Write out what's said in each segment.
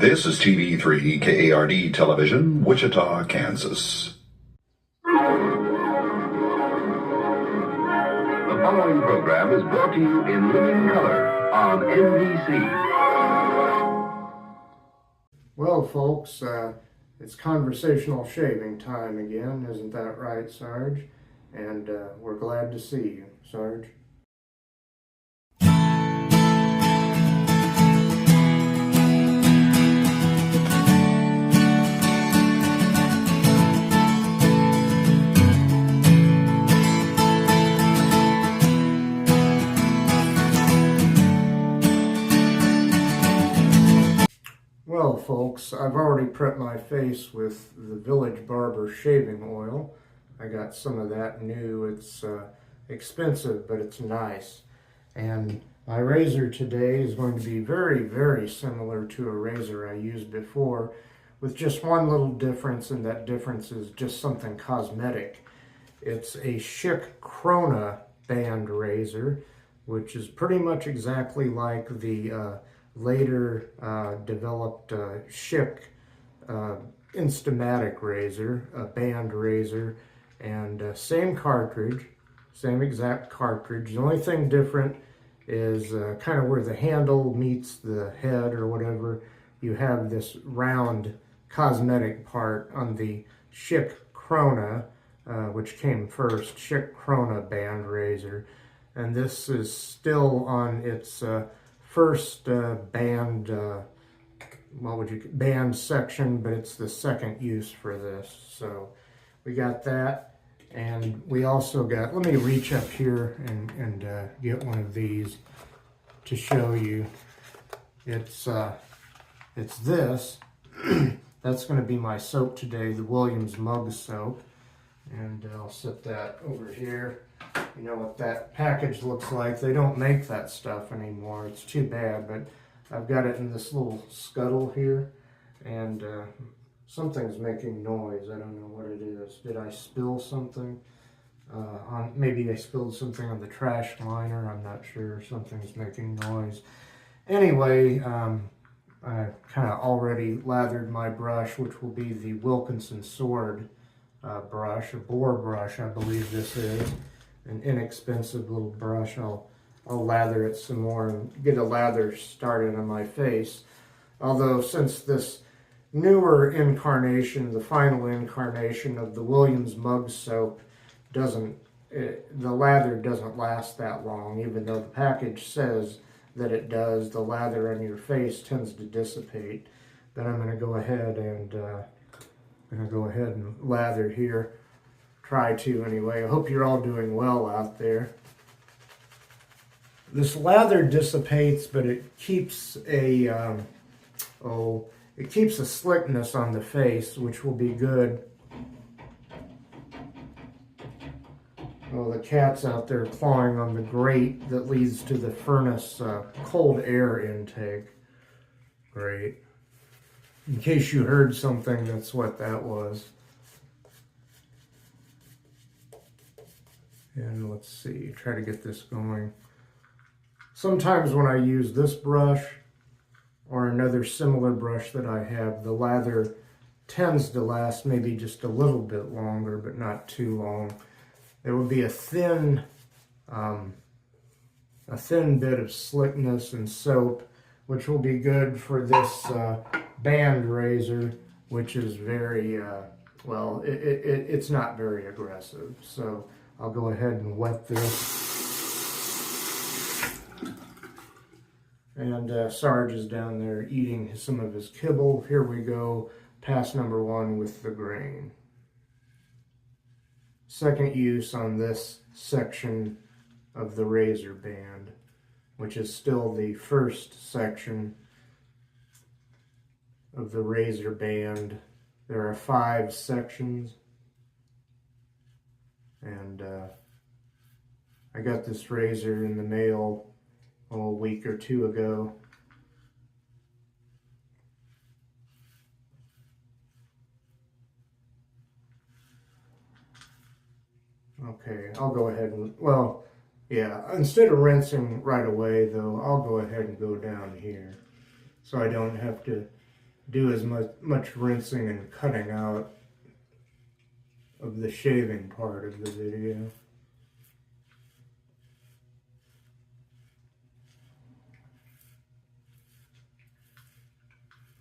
This is TV3 KARD Television, Wichita, Kansas. The following program is brought to you in living color on NBC. Well, folks, it's conversational shaving time again, isn't that right, Sarge? And we're glad to see you, Sarge. Well, folks, I've already prepped my face with the Village Barber shaving oil. I got some of that new. It's expensive, but it's nice. And my razor today is going to be very, very similar to a razor I used before, with just one little difference, and that difference is just something cosmetic. It's a Schick Krona band razor, which is pretty much exactly like the later developed Schick Instamatic razor, a band razor, and same cartridge, same exact cartridge. The only thing different is kind of where the handle meets the head or whatever. You have this round cosmetic part on the Schick Krona, which came first, Schick Krona band razor, and this is still on its first band section, but it's the second use for this. So we got that, and we also got, let me reach up here and get one of these to show you. It's this. That's going to be my soap today, the Williams mug soap, and I'll set that over here. You know what that package looks like. They don't make that stuff anymore. It's too bad, but I've got it in this little scuttle here, and something's making noise. I don't know what it is. Did I spill something? Maybe I spilled something on the trash liner. I'm not sure. Something's making noise. Anyway, I kind of already lathered my brush, which will be the Wilkinson Sword brush, a boar brush, I believe this is. An inexpensive little brush. I'll lather it some more and get a lather started on my face. Although since this newer incarnation, the final incarnation of the Williams mug soap, the lather doesn't last that long, even though the package says that it does. The lather on your face tends to dissipate. Then I'm going to go ahead and lather here. Try to anyway. I hope you're all doing well out there. This lather dissipates, but it keeps a slickness on the face, which will be good. Oh, the cat's out there clawing on the grate that leads to the furnace cold air intake. Great. In case you heard something, that's what that was. And let's see, try to get this going. Sometimes when I use this brush or another similar brush that I have, the lather tends to last maybe just a little bit longer, but not too long. There will be a thin bit of slickness and soap, which will be good for this band razor, which is very, it's not very aggressive. So I'll go ahead and wet this. And Sarge is down there eating some of his kibble. Here we go, pass number 1 with the grain. Second use on this section of the razor band, which is still the first section of the razor band. There are 5 sections. And I got this razor in the mail a week or 2 ago. Okay, I'll go ahead and, instead of rinsing right away though, I'll go ahead and go down here so I don't have to do as much rinsing and cutting out of the shaving part of the video.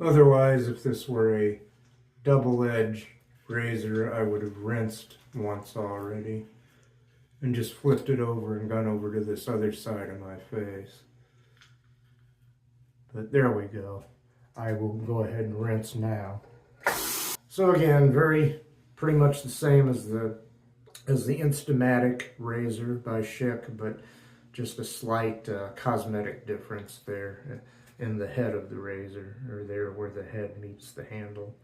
Otherwise, if this were a double-edged razor, I would have rinsed once already and just flipped it over and gone over to this other side of my face. But there we go. I will go ahead and rinse now. So again, pretty much the same as the Instamatic razor by Schick, but just a slight cosmetic difference there in the head of the razor, or there where the head meets the handle.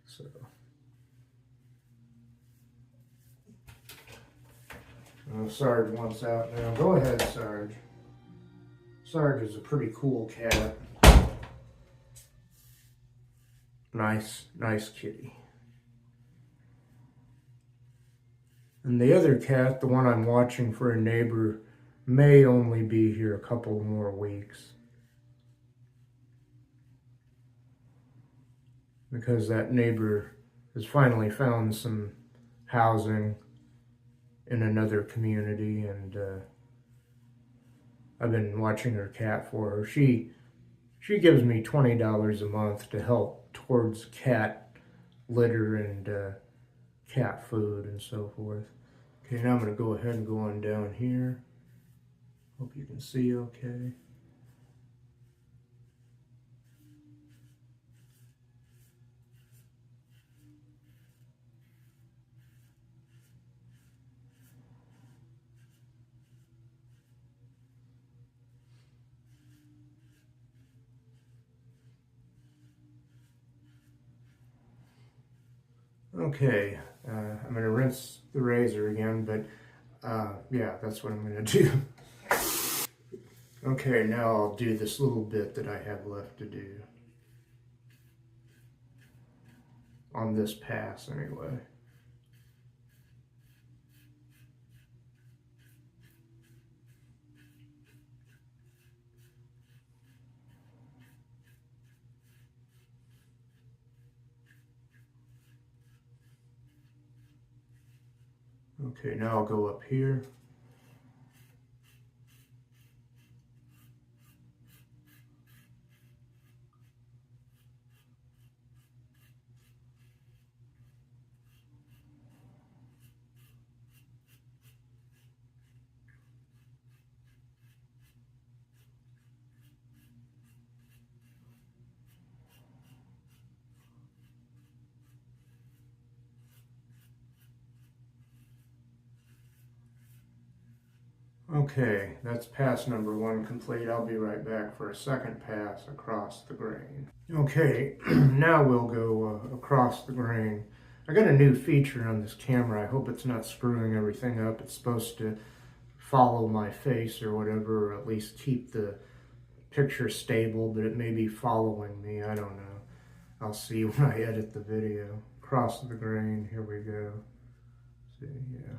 So Sarge wants out now. Go ahead, Sarge. Sarge is a pretty cool cat. Nice kitty. And the other cat, the one I'm watching for a neighbor, may only be here a couple more weeks. Because that neighbor has finally found some housing in another community, and I've been watching her cat for her. She gives me $20 a month to help towards cat litter and cat food and so forth. Okay, now I'm going to go ahead and go on down here. Hope you can see okay. Okay, I'm going to rinse the razor again, but yeah, that's what I'm going to do. Okay, now I'll do this little bit that I have left to do. On this pass, anyway. Okay, now I'll go up here. Okay, that's pass number 1 complete. I'll be right back for a second pass across the grain. Okay, now we'll go across the grain. I got a new feature on this camera. I hope it's not screwing everything up. It's supposed to follow my face or whatever, or at least keep the picture stable, but it may be following me. I don't know. I'll see when I edit the video. Across the grain, here we go. See, yeah.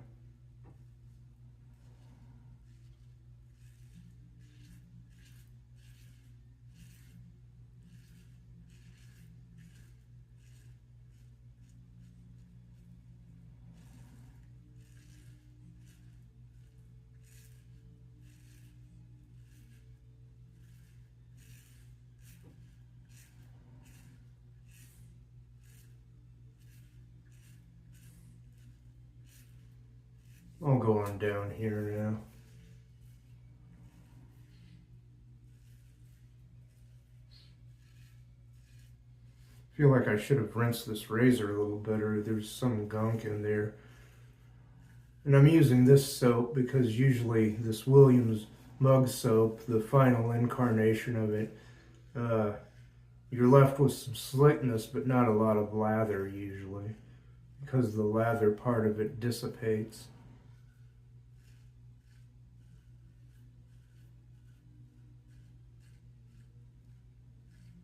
I'll go on down here now. I feel like I should have rinsed this razor a little better. There's some gunk in there. And I'm using this soap because usually this Williams mug soap, the final incarnation of it, you're left with some slickness but not a lot of lather usually, because the lather part of it dissipates.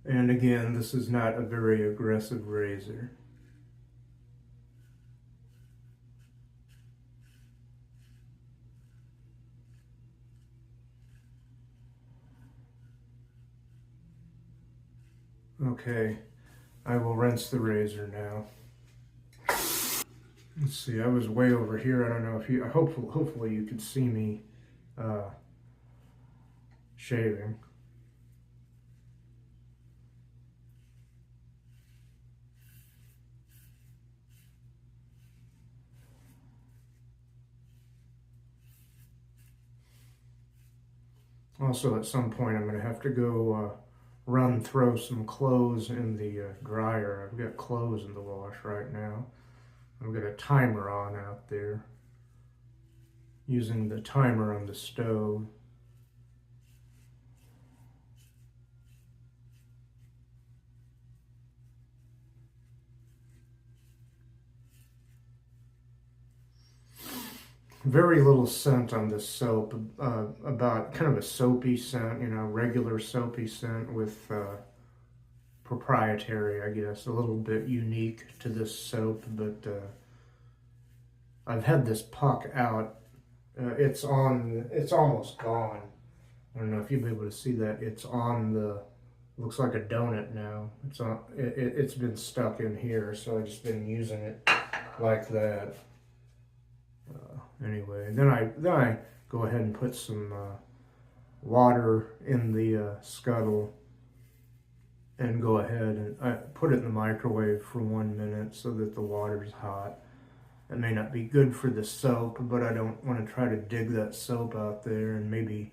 And again, this is not a very aggressive razor. Okay, I will rinse the razor now. Let's see, I was way over here. I don't know if you, hopefully you could see me shaving. Also, at some point, I'm going to have to go throw some clothes in the dryer. I've got clothes in the wash right now. I've got a timer on out there, using the timer on the stove. Very little scent on this soap, about kind of a soapy scent, you know, regular soapy scent with proprietary, I guess, a little bit unique to this soap, but I've had this puck out. It's almost gone. I don't know if you'll be able to see that. It's on the, looks like a donut now. It's on, it's been stuck in here, so I've just been using it like that. Anyway, then I go ahead and put some water in the scuttle and go ahead and I put it in the microwave for 1 minute so that the water's hot. It may not be good for the soap, but I don't want to try to dig that soap out there and maybe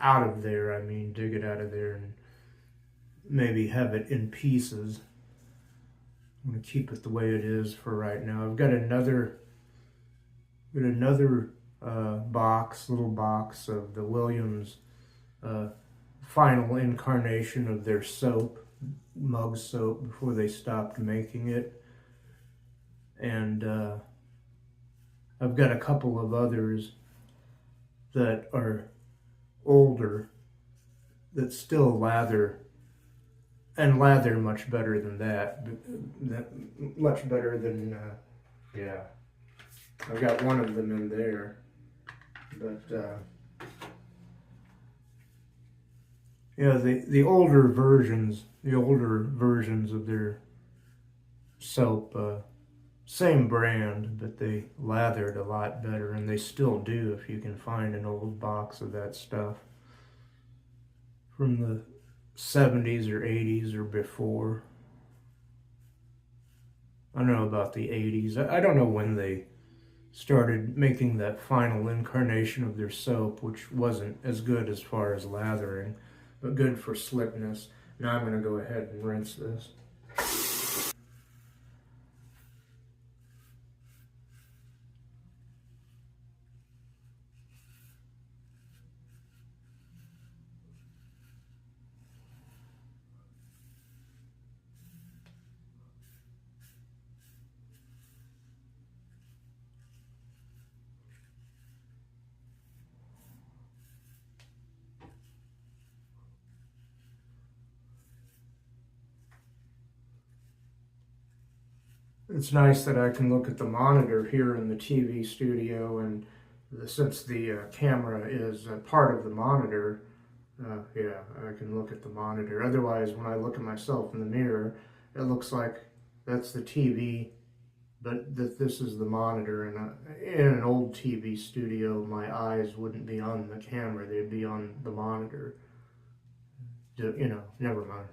out of there, I mean, dig it out of there and maybe have it in pieces. I'm going to keep it the way it is for right now. I've got another little box of the Williams final incarnation of their soap, mug soap, before they stopped making it. And I've got a couple of others that are older that still lather, and lather much better than that. Much better than, yeah. I've got one of them in there, but yeah, the older versions of their soap, same brand, but they lathered a lot better, and they still do if you can find an old box of that stuff from the 70s or 80s or before. I don't know about the 80s. I don't know when they started making that final incarnation of their soap, which wasn't as good as far as lathering, but good for slickness. Now I'm going to go ahead and rinse this. It's nice that I can look at the monitor here in the TV studio, and since the camera is part of the monitor, yeah, I can look at the monitor. Otherwise, when I look at myself in the mirror, it looks like that's the TV, but this is the monitor. And in an old TV studio, my eyes wouldn't be on the camera, they'd be on the monitor. You know, never mind.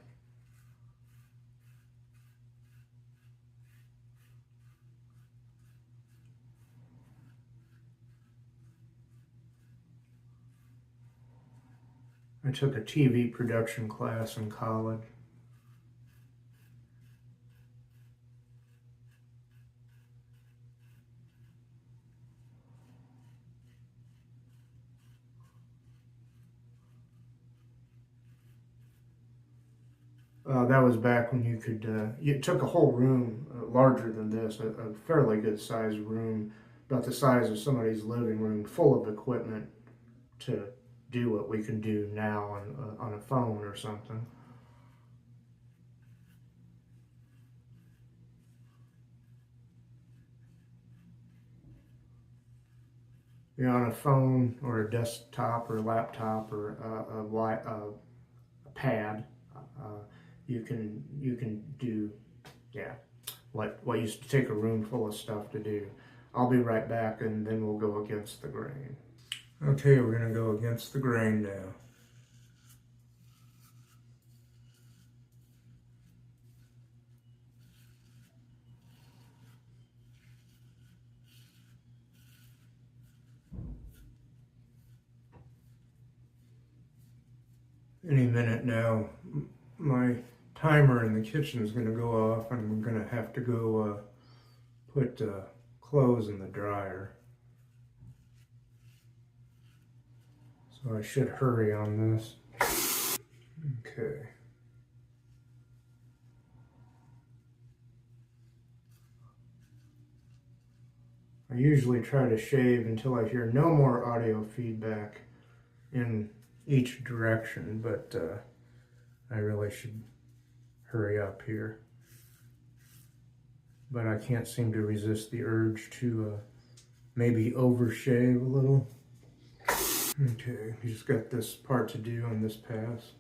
I took a TV production class in college. That was back when you could, you took a whole room larger than this, a fairly good sized room, about the size of somebody's living room, full of equipment to do what we can do now on a phone or something. You know, on a phone or a desktop or a laptop or a pad, you can do yeah, what used to take a room full of stuff to do. I'll be right back, and then we'll go against the grain. Okay, we're gonna go against the grain now. Any minute now, my timer in the kitchen is going to go off, and I'm going to have to go put clothes in the dryer. So I should hurry on this. Okay. I usually try to shave until I hear no more audio feedback in each direction, but I really should hurry up here. But I can't seem to resist the urge to maybe overshave a little. Okay, we just got this part to do on this pass.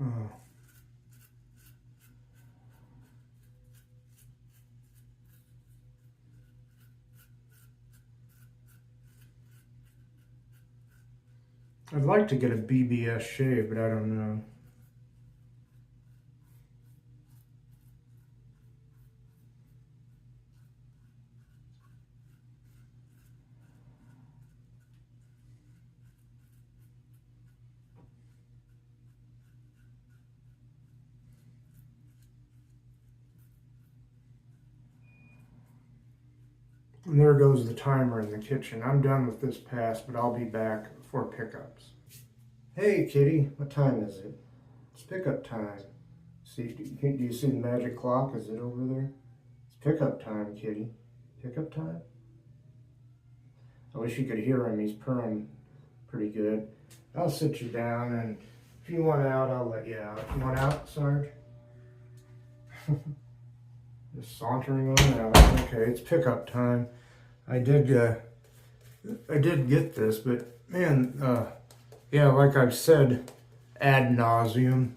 Oh. I'd like to get a BBS shave, but I don't know. And there goes the timer in the kitchen. I'm done with this pass, but I'll be back for pickups. Hey, kitty, what time is it? It's pickup time. See, do you see the magic clock? Is it over there? It's pickup time, kitty. Pickup time? I wish you could hear him. He's purring pretty good. I'll sit you down, and if you want out, I'll let you out. You want out, Sarge? Just sauntering on out. Okay, it's pickup time. I did get this, but man, yeah, like I've said ad nauseum,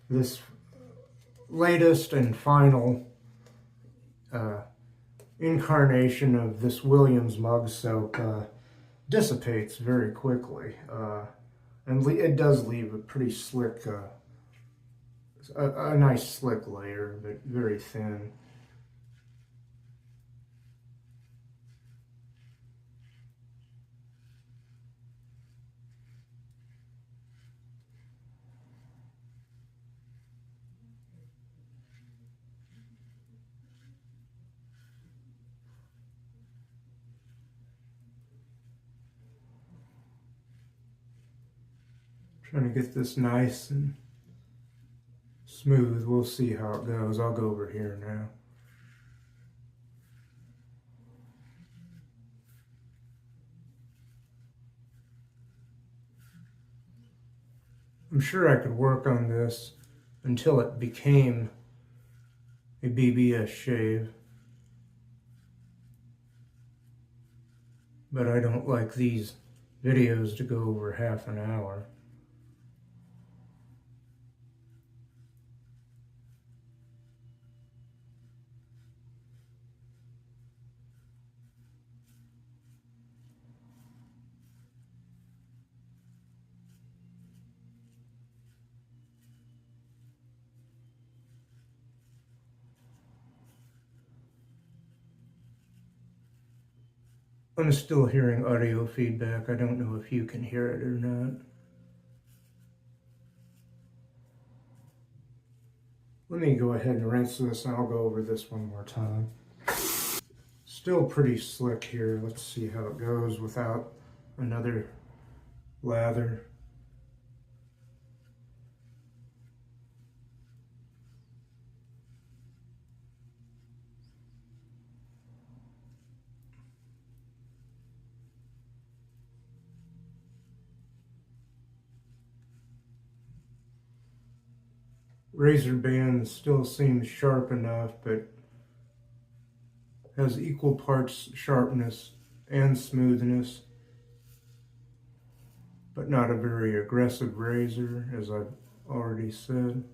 this latest and final incarnation of this Williams mug soap dissipates very quickly, and it does leave a pretty slick, a nice slick layer, but very thin. Trying to get this nice and smooth. We'll see how it goes. I'll go over here now. I'm sure I could work on this until it became a BBS shave. But I don't like these videos to go over half an hour. I'm still hearing audio feedback. I don't know if you can hear it or not. Let me go ahead and rinse this, and I'll go over this one more time. Still pretty slick here. Let's see how it goes without another lather. razor band still seems sharp enough, but has equal parts sharpness and smoothness, but not a very aggressive razor, as I've already said.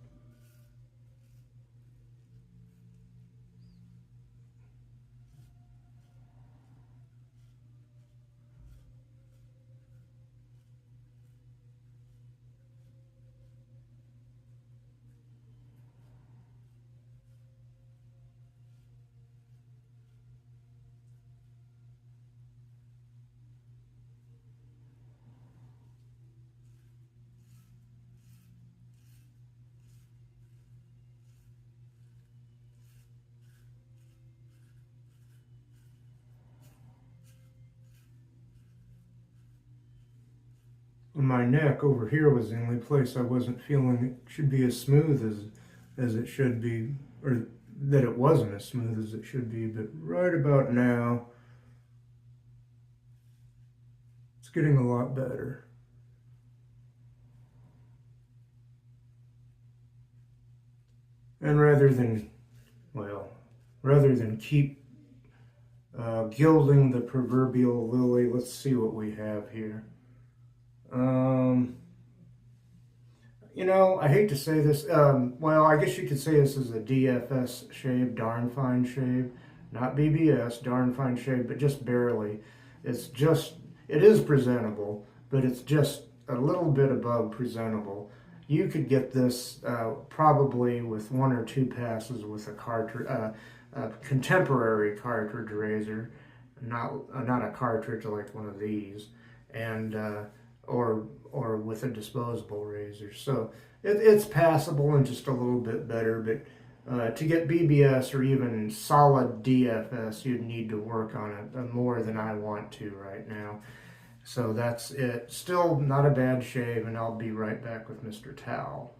My neck over here was the only place I wasn't feeling it should be as smooth as it should be, or that it wasn't as smooth as it should be, but right about now it's getting a lot better. And rather than keep gilding the proverbial lily, let's see what we have here. You know, I hate to say this. Well, I guess you could say this is a DFS shave, darn fine shave. Not BBS, darn fine shave, but just barely. It is presentable, but it's just a little bit above presentable. You could get this probably with 1 or 2 passes with a contemporary cartridge razor, not a cartridge like one of these, and or with a disposable razor. So it's passable and just a little bit better, but to get BBS or even solid DFS, you'd need to work on it more than I want to right now. So that's it. Still not a bad shave, and I'll be right back with Mr. Towel.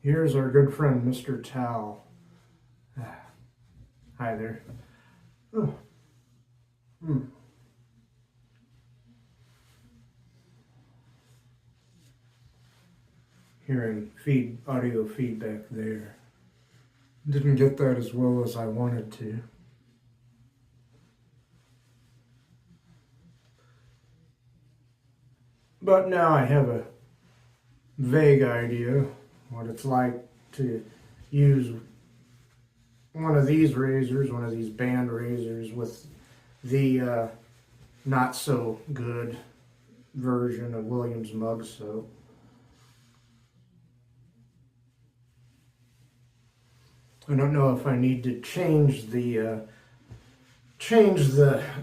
Here's our good friend, Mr. Towel. Hi there. Oh. Hearing audio feedback there. Didn't get that as well as I wanted to. But now I have a vague idea what it's like to use one of these razors, one of these band razors, with the not so good version of Williams mug soap. I don't know if I need to change the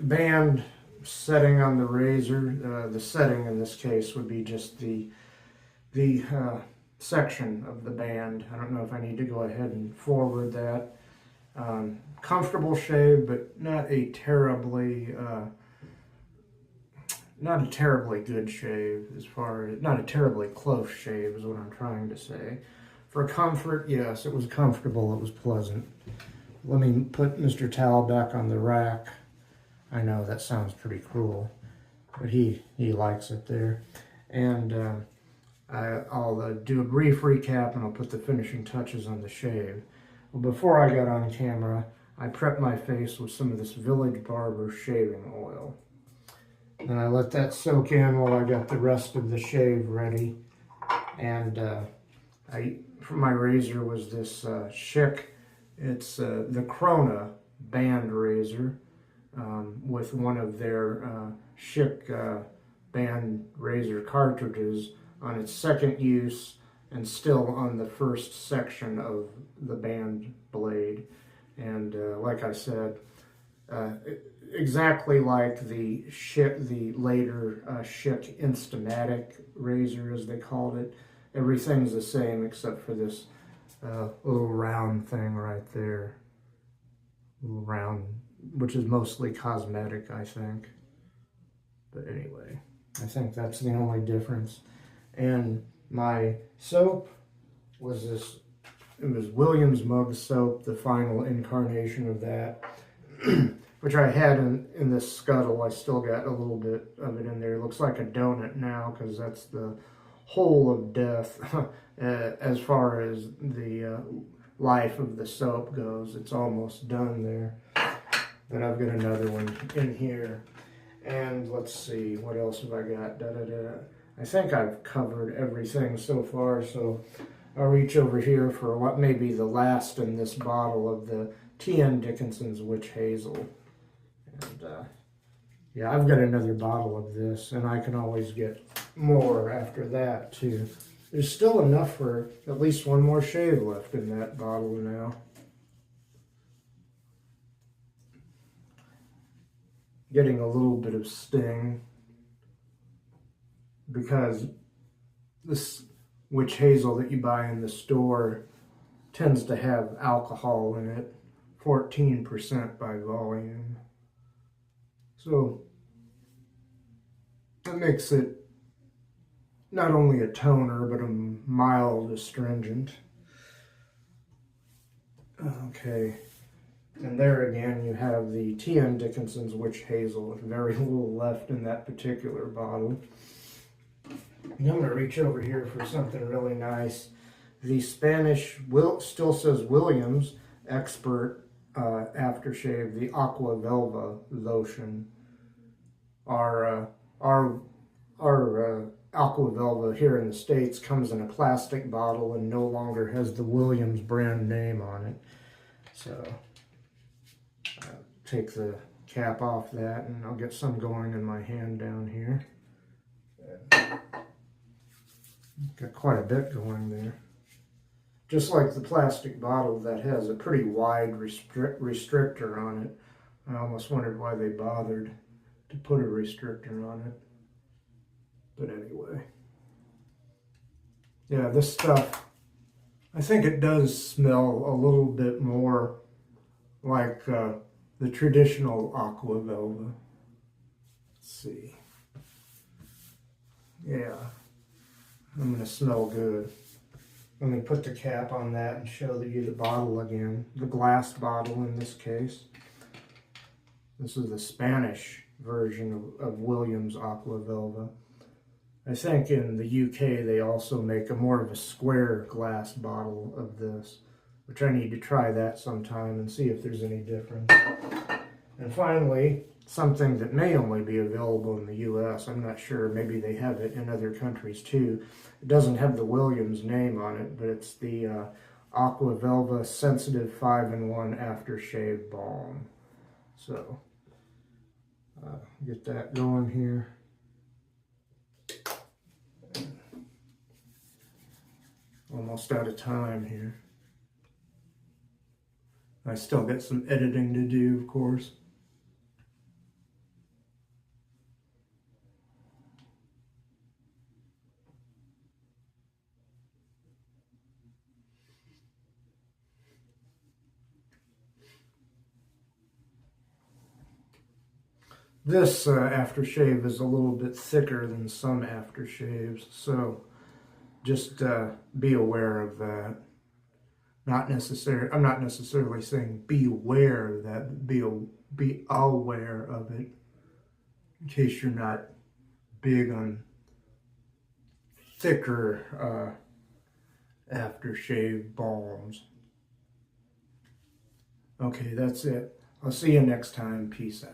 band setting on the razor. The setting in this case would be just the section of the band. I don't know if I need to go ahead and forward that. Comfortable shave, but not a terribly good shave, not a terribly close shave is what I'm trying to say. For comfort, yes, it was comfortable, it was pleasant. Let me put Mr. Towel back on the rack. I know that sounds pretty cruel, but he likes it there. And I'll do a brief recap, and I'll put the finishing touches on the shave. Well, before I got on camera, I prepped my face with some of this Village Barber shaving oil. And I let that soak in while I got the rest of the shave ready. And for my razor was this Schick, it's the Krona band razor with one of their Schick band razor cartridges on its second use and still on the first section of the band blade. And like I said, exactly like the later Schick Instamatic razor, as they called it. Everything's the same except for this little round thing right there. Little round, which is mostly cosmetic, I think. But anyway, I think that's the only difference. And my soap was it was Williams mug soap, the final incarnation of that, which I had in this scuttle. I still got a little bit of it in there. It looks like a donut now because that's the hole of death as far as the life of the soap goes. It's almost done there. Then I've got another one in here. And let's see, what else have I got? I think I've covered everything so far, so I'll reach over here for what may be the last in this bottle of the T.N. Dickinson's Witch Hazel. And yeah, I've got another bottle of this, and I can always get more after that too. There's still enough for at least one more shave left in that bottle now. Getting a little bit of sting because this witch hazel that you buy in the store tends to have alcohol in it, 14% by volume. So that makes it not only a toner, but a mild astringent. Okay, and there again you have the T.N. Dickinson's Witch Hazel with very little left in that particular bottle. And I'm going to reach over here for something really nice. The Spanish, still says Williams Expert aftershave, the Aqua Velva lotion. Our Aqua Velva here in the States comes in a plastic bottle and no longer has the Williams brand name on it. So take the cap off that and I'll get some going in my hand down here. Got quite a bit going there. Just like the plastic bottle that has a pretty wide restrictor on it. I almost wondered why they bothered to put a restrictor on it. But anyway. Yeah, this stuff, I think it does smell a little bit more like the traditional Aqua Velva. Let's see. Yeah, I'm going to smell good. Let me put the cap on that and show you the bottle again. The glass bottle in this case. This is the Spanish version of Williams Aqua Velva. I think in the UK they also make a more of a square glass bottle of this, which I need to try that sometime and see if there's any difference. And finally, something that may only be available in the US, I'm not sure, maybe they have it in other countries too. It doesn't have the Williams name on it, but it's the Aqua Velva Sensitive 5-in-1 Aftershave Balm. So, get that going here. Almost out of time here. I still got some editing to do, of course. This aftershave is a little bit thicker than some aftershaves, so just be aware of that. I'm not necessarily saying beware of that, but be aware of it in case you're not big on thicker aftershave balms. Okay, that's it. I'll see you next time. Peace out.